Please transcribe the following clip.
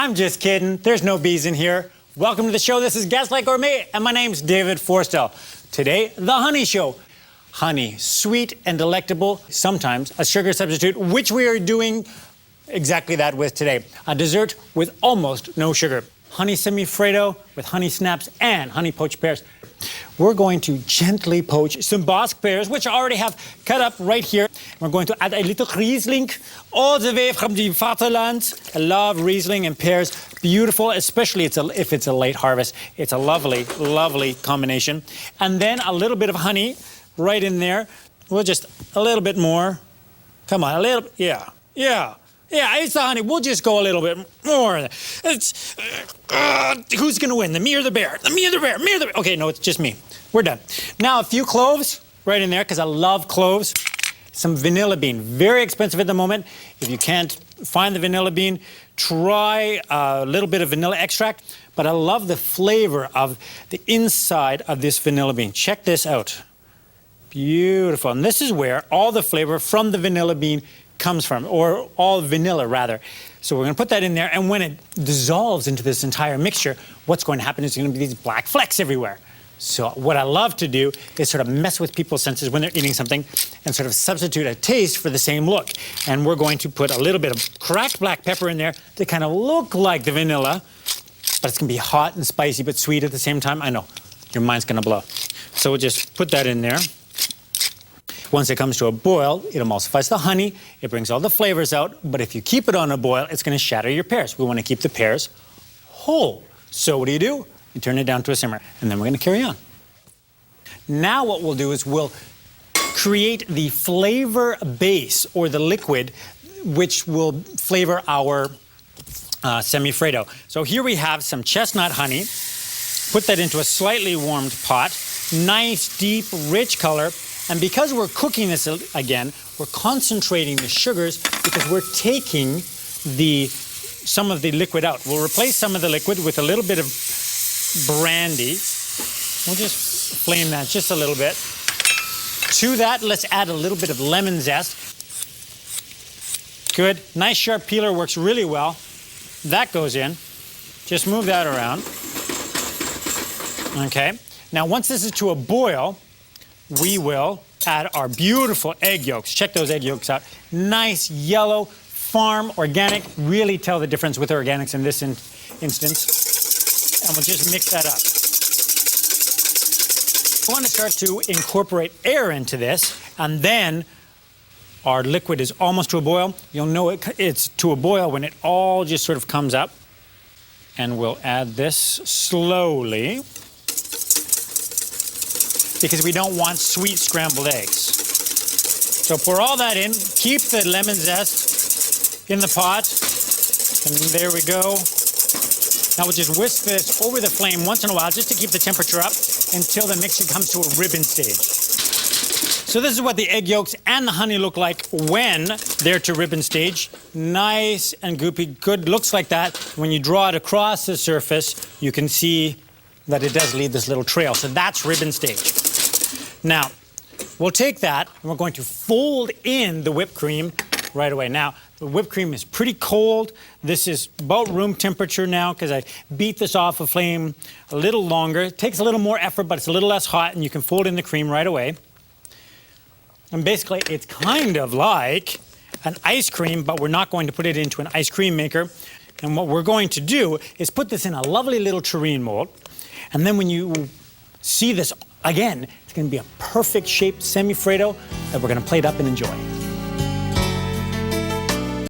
I'm just kidding. There's no bees in here. Welcome to the show. This is Gaslight Gourmet, and my name's David Forstell. Today, the honey show. Honey, sweet and delectable, sometimes a sugar substitute, which we are doing exactly that with today. A dessert with almost no sugar. Honey Semifreddo with honey snaps and honey poached pears. We're going to gently poach some Basque pears, which I already have cut up right here. We're going to add a little Riesling, all the way from the Vaterland. I love Riesling and pears. Beautiful, especially if it's a late harvest. It's a lovely, lovely combination. And then a little bit of honey right in there. We'll just a little bit more. Come on, a little, yeah. Yeah, it's the honey. We'll just go a little bit more. It's, who's going to win, the me or the bear? The me or the bear? Me or the bear? Okay, no, it's just me. We're done. Now, a few cloves right in there, because I love cloves. Some vanilla bean. Very expensive at the moment. If you can't find the vanilla bean, try a little bit of vanilla extract. But I love the flavor of the inside of this vanilla bean. Check this out. Beautiful. And this is where all the flavor from the vanilla bean comes from, or all vanilla rather. So we're going to put that in there, and when it dissolves into this entire mixture, what's going to happen is going to be these black flecks everywhere. So what I love to do is sort of mess with people's senses when they're eating something and sort of substitute a taste for the same look. And we're going to put a little bit of cracked black pepper in there to kind of look like the vanilla, but it's going to be hot and spicy but sweet at the same time. I know, your mind's going to blow. So we'll just put that in there. Once it comes to a boil, it emulsifies the honey, it brings all the flavors out, but if you keep it on a boil, it's going to shatter your pears. We want to keep the pears whole. So what do? You turn it down to a simmer, and then we're going to carry on. Now what we'll do is we'll create the flavor base, or the liquid, which will flavor our Semifreddo. So here we have some chestnut honey. Put that into a slightly warmed pot. Nice, deep, rich color. And because we're cooking this again, we're concentrating the sugars because we're taking some of the liquid out. We'll replace some of the liquid with a little bit of brandy. We'll just flame that just a little bit. To that, let's add a little bit of lemon zest. Good. Nice sharp peeler works really well. That goes in. Just move that around. Okay. Now, once this is to a boil, we will add our beautiful egg yolks. Check those egg yolks out. Nice, yellow, farm, organic. Really tell the difference with organics in this instance. And we'll just mix that up. We want to start to incorporate air into this, and then our liquid is almost to a boil. You'll know it's to a boil when it all just sort of comes up. And we'll add this slowly, because we don't want sweet scrambled eggs. So pour all that in, keep the lemon zest in the pot, and there we go. Now we'll just whisk this over the flame once in a while just to keep the temperature up until the mixture comes to a ribbon stage. So this is what the egg yolks and the honey look like when they're to ribbon stage. Nice and goopy, good, looks like that. When you draw it across the surface, you can see that it does leave this little trail. So that's ribbon stage. Now, we'll take that and we're going to fold in the whipped cream right away. Now, the whipped cream is pretty cold. This is about room temperature now because I beat this off a flame a little longer. It takes a little more effort, but it's a little less hot, and you can fold in the cream right away. And basically, it's kind of like an ice cream, but we're not going to put it into an ice cream maker. And what we're going to do is put this in a lovely little tureen mold. And then when you see this again, it's going to be a perfect shaped Semifreddo that we're going to plate up and enjoy.